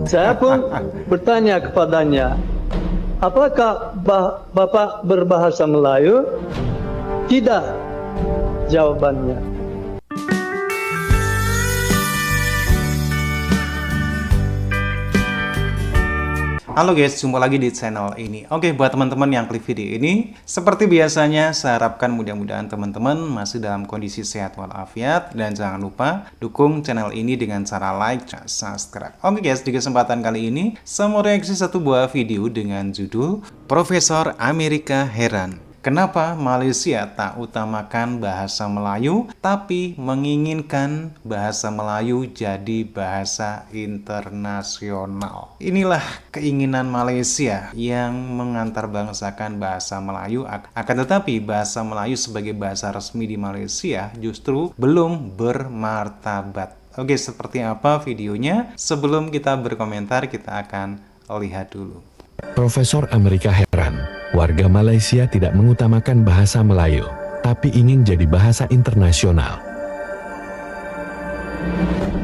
Saya pun bertanya kepadanya, apakah Bapak berbahasa Melayu? Tidak, jawabannya. Halo guys, jumpa lagi di channel ini. Oke, buat teman-teman yang klik video ini, seperti biasanya saya harapkan mudah-mudahan teman-teman masih dalam kondisi sehat walafiat, dan jangan lupa dukung channel ini dengan cara like dan subscribe. Oke guys, di kesempatan kali ini saya mau reaksi satu buah video dengan judul Profesor Amerika heran. Kenapa Malaysia tak utamakan bahasa Melayu, tapi menginginkan bahasa Melayu jadi bahasa internasional? Inilah keinginan Malaysia yang mengantarbangsahkan bahasa Melayu. Akan tetapi bahasa Melayu sebagai bahasa resmi di Malaysia justru belum bermartabat. Oke, seperti apa videonya? Sebelum kita berkomentar, kita akan lihat dulu. Profesor Amerika heran, warga Malaysia tidak mengutamakan bahasa Melayu, tapi ingin jadi bahasa internasional.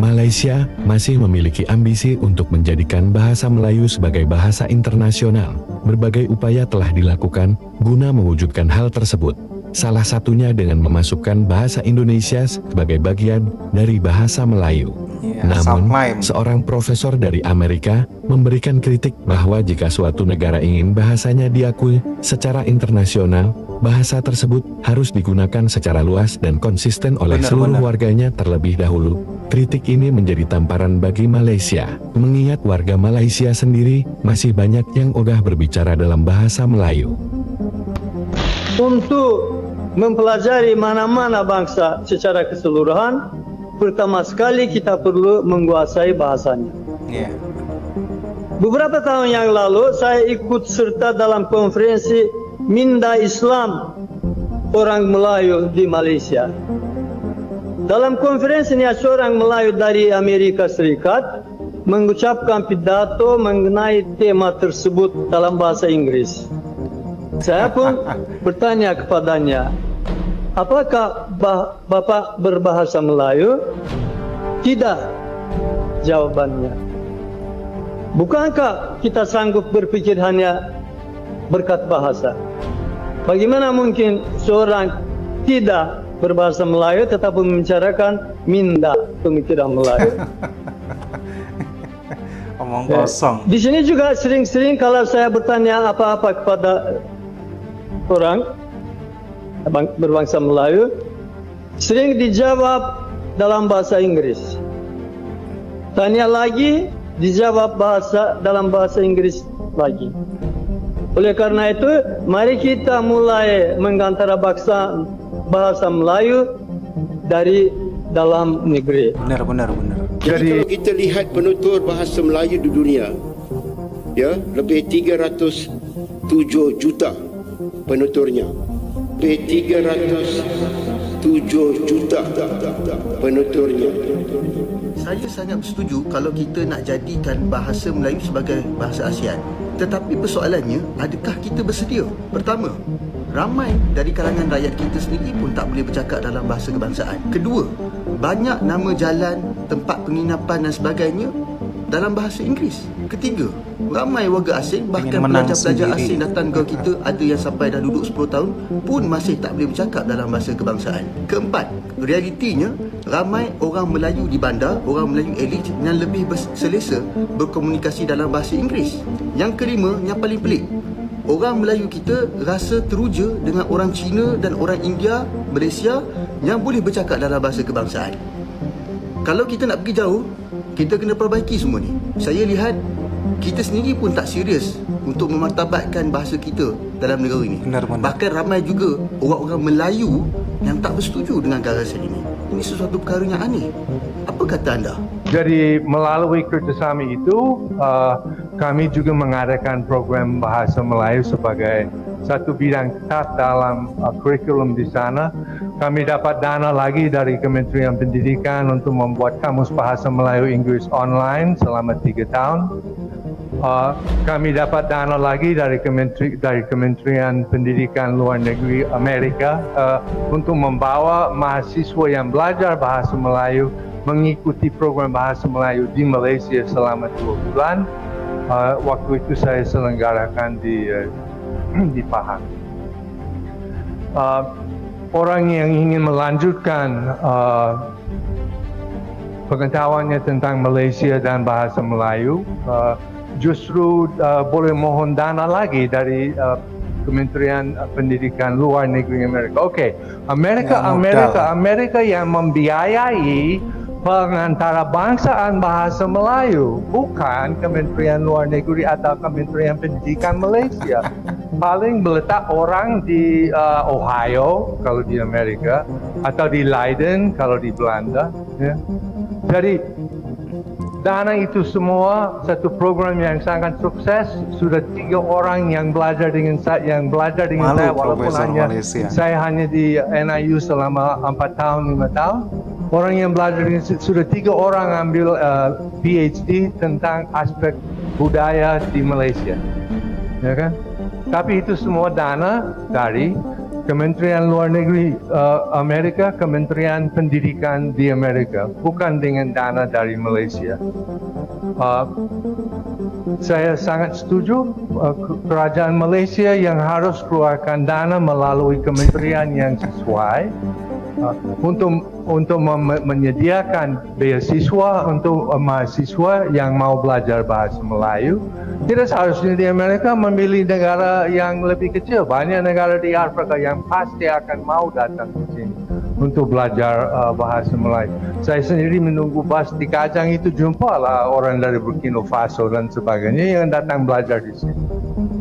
Malaysia masih memiliki ambisi untuk menjadikan bahasa Melayu sebagai bahasa internasional. Berbagai upaya telah dilakukan guna mewujudkan hal tersebut. Salah satunya dengan memasukkan bahasa Indonesia sebagai bagian dari bahasa Melayu. Namun, seorang profesor dari Amerika memberikan kritik bahwa jika suatu negara ingin bahasanya diakui secara internasional, bahasa tersebut harus digunakan secara luas dan konsisten oleh seluruh warganya terlebih dahulu. Kritik ini menjadi tamparan bagi Malaysia, mengingat warga Malaysia sendiri masih banyak yang ogah berbicara dalam bahasa Melayu. Untuk mempelajari mana-mana bangsa secara keseluruhan, pertama sekali kita perlu menguasai bahasanya. Beberapa tahun yang lalu saya ikut serta dalam konferensi Minda Islam orang Melayu di Malaysia. Dalam konferensi ini seorang Melayu dari Amerika Serikat mengucapkan pidato mengenai tema tersebut dalam bahasa Inggris. Saya pun bertanya kepadanya, apakah Bapak berbahasa Melayu? Tidak, jawabannya. Bukankah kita sanggup berpikir hanya berkat bahasa? Bagaimana mungkin seorang tidak berbahasa Melayu tetapi membicarakan minda pemikiran Melayu? Omong kosong. Di sini juga sering-sering kalau saya bertanya apa-apa kepada orang berbangsa Melayu, sering dijawab dalam bahasa Inggris. Tanya lagi, dijawab dalam bahasa Inggris lagi. Oleh karena itu, mari kita mulai mengantara bahasa Melayu dari dalam negeri. Benar. Jadi kalau kita lihat penutur bahasa Melayu di dunia, ya, lebih 307 juta penuturnya. Lebih 307 juta penuturnya. Saya sangat bersetuju kalau kita nak jadikan bahasa Melayu sebagai bahasa ASEAN. Tetapi persoalannya, adakah kita bersedia? Pertama, ramai dari kalangan rakyat kita sendiri pun tak boleh bercakap dalam bahasa kebangsaan. Kedua, banyak nama jalan, tempat penginapan dan sebagainya dalam bahasa Inggeris. Ketiga, ramai warga asing, bahkan pelajar-pelajar asing datang ke kita, ada yang sampai dah duduk 10 tahun pun masih tak boleh bercakap dalam bahasa kebangsaan. Keempat, realitinya ramai orang Melayu di bandar, orang Melayu elit yang lebih selesa berkomunikasi dalam bahasa Inggeris. Yang kelima, yang paling pelik, orang Melayu kita rasa teruja dengan orang Cina dan orang India, Malaysia yang boleh bercakap dalam bahasa kebangsaan. Kalau kita nak pergi jauh, kita kena perbaiki semua ni. Saya lihat kita sendiri pun tak serius untuk memartabatkan bahasa kita dalam negara ini. Bahkan ramai juga orang-orang Melayu yang tak bersetuju dengan gagasan ini. Ini sesuatu perkara yang aneh. Apa kata anda? Jadi melalui kerjasama itu, kami juga mengadakan program bahasa Melayu sebagai satu bidang tetap dalam kurikulum di sana. Kami dapat dana lagi dari Kementerian Pendidikan untuk membuat kamus bahasa Melayu Inggris online selama 3 tahun. Kami dapat dana lagi dari Kementerian Pendidikan Luar Negeri Amerika untuk membawa mahasiswa yang belajar bahasa Melayu mengikuti program bahasa Melayu di Malaysia selama 2 bulan. Waktu itu saya selenggarakan di Pahang. Orang yang ingin melanjutkan pengetahuannya tentang Malaysia dan bahasa Melayu justru boleh mohon dana lagi dari Kementerian Pendidikan Luar Negeri Amerika. Oke, Amerika yang membiayai pengantarbangsaan bahasa Melayu, bukan Kementerian Luar Negeri atau Kementerian Pendidikan Malaysia. Paling meletak orang di Ohio kalau di Amerika, atau di Leiden kalau di Belanda. Ya. Jadi dana itu semua satu program yang sangat sukses. Sudah 3 orang yang belajar dengan saya, walaupun saya hanya di NIU selama 4 tahun 5 tahun. Orang yang belajar dengan sudah 3 orang ambil PhD tentang aspek budaya di Malaysia, ya kan? Tapi itu semua dana dari Kementerian Luar Negeri Amerika, Kementerian Pendidikan di Amerika, bukan dengan dana dari Malaysia. Saya sangat setuju kerajaan Malaysia yang harus keluarkan dana melalui kementerian yang sesuai untuk menyediakan beasiswa untuk mahasiswa yang mau belajar bahasa Melayu. Tidak seharusnya di Amerika memilih negara yang lebih kecil. Banyak negara di Afrika yang pasti akan mau datang ke sini untuk belajar bahasa Melayu. Saya sendiri menunggu bus di Kajang itu, jumpalah orang dari Burkina Faso dan sebagainya yang datang belajar di sini.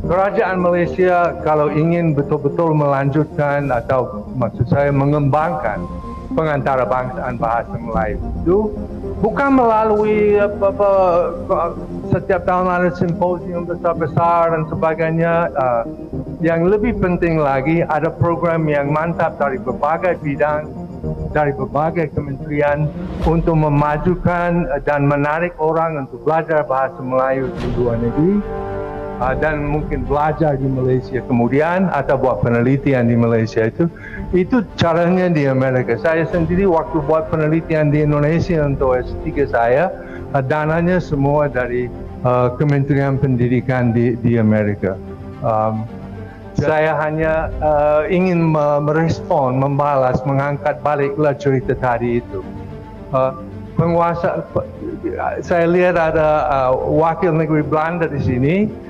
Kerajaan Malaysia kalau ingin betul-betul melanjutkan atau maksud saya mengembangkan pengantarbangsaan bahasa Melayu itu bukan melalui setiap tahun ada simposium besar-besar dan sebagainya. Yang lebih penting lagi, ada program yang mantap dari berbagai bidang, dari berbagai kementerian untuk memajukan dan menarik orang untuk belajar bahasa Melayu di luar negeri. Dan mungkin belajar di Malaysia kemudian atau buat penelitian di Malaysia itu caranya di Amerika. Saya sendiri waktu buat penelitian di Indonesia untuk S3 saya, dananya semua dari Kementerian Pendidikan di Amerika. Saya hanya ingin merespon, membalas, mengangkat baliklah cerita tadi itu. Penguasa, saya lihat ada wakil negeri Belanda di sini.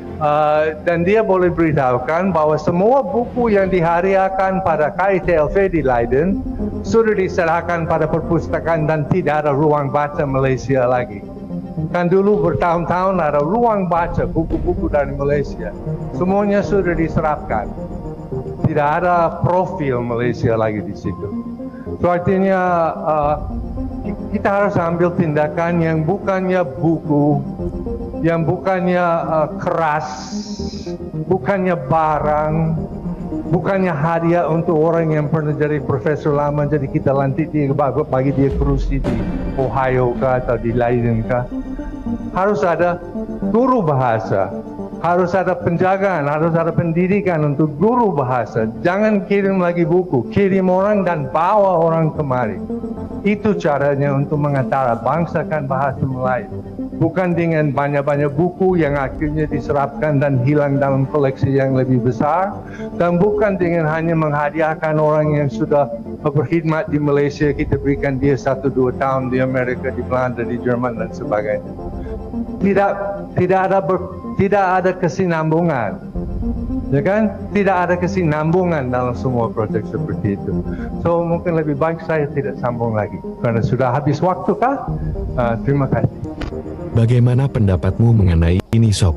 Dan dia boleh beritahukan bahwa semua buku yang dihadiahkan pada KITLV di Leiden sudah diserahkan pada perpustakaan dan tidak ada ruang baca Malaysia lagi. Kan dulu bertahun-tahun ada ruang baca buku-buku dari Malaysia. Semuanya sudah diserapkan. Tidak ada profil Malaysia lagi di situ. So artinya kita harus ambil tindakan yang bukannya buku, yang bukannya keras, bukannya barang, bukannya hadiah untuk orang yang pernah jadi profesor lama, jadi kita lantik dia bagi dia kerusi di Ohio kah atau di Leiden kah. Harus ada guru bahasa, harus ada penjagaan, harus ada pendidikan untuk guru bahasa. Jangan kirim lagi buku, kirim orang dan bawa orang kemari. Itu caranya untuk mengantarabangsakan bahasa Melayu. Bukan dengan banyak-banyak buku yang akhirnya diserapkan dan hilang dalam koleksi yang lebih besar, dan bukan dengan hanya menghadiahkan orang yang sudah berkhidmat di Malaysia, kita berikan dia 1-2 tahun di Amerika, di Belanda, di Jerman dan sebagainya. Tidak ada kesinambungan, ya kan? Tidak ada kesinambungan dalam semua projek seperti itu. So mungkin lebih baik saya tidak sambung lagi karena sudah habis waktu kah? Terima kasih. Bagaimana pendapatmu mengenai ini Sob?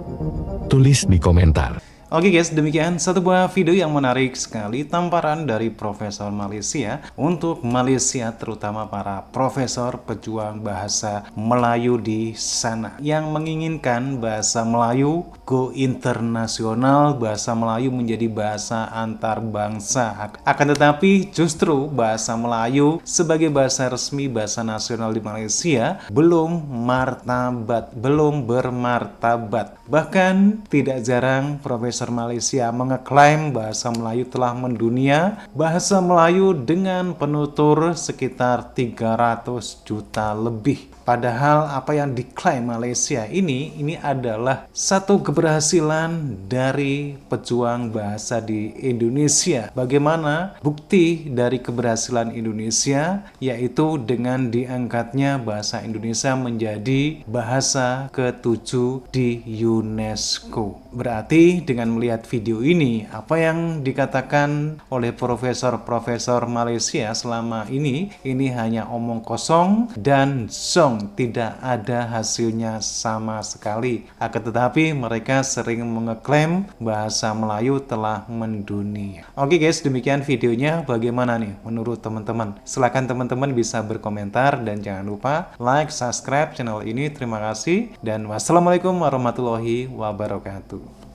Tulis di komentar. Oke guys, demikian satu buah video yang menarik sekali, tamparan dari Profesor Malaysia untuk Malaysia, terutama para profesor pejuang bahasa Melayu di sana yang menginginkan bahasa Melayu go internasional, bahasa Melayu menjadi bahasa antar bangsa. Akan tetapi justru bahasa Melayu sebagai bahasa resmi, bahasa nasional di Malaysia belum martabat, belum bermartabat. Bahkan tidak jarang Profesor Profesor Malaysia mengeklaim bahasa Melayu telah mendunia. Bahasa Melayu dengan penutur sekitar 300 juta lebih. Padahal apa yang diklaim Malaysia ini adalah satu keberhasilan dari pejuang bahasa di Indonesia. Bagaimana bukti dari keberhasilan Indonesia? Yaitu dengan diangkatnya bahasa Indonesia menjadi bahasa ke-7 di UNESCO. Berarti dengan melihat video ini, apa yang dikatakan oleh profesor-profesor Malaysia selama ini hanya omong kosong dan zong, tidak ada hasilnya sama sekali. Akan tetapi mereka sering mengeklaim bahasa Melayu telah mendunia. Oke guys, demikian videonya. Bagaimana nih menurut teman-teman? Silahkan teman-teman bisa berkomentar dan jangan lupa like, subscribe channel ini. Terima kasih dan wassalamualaikum warahmatullahi wabarakatuh.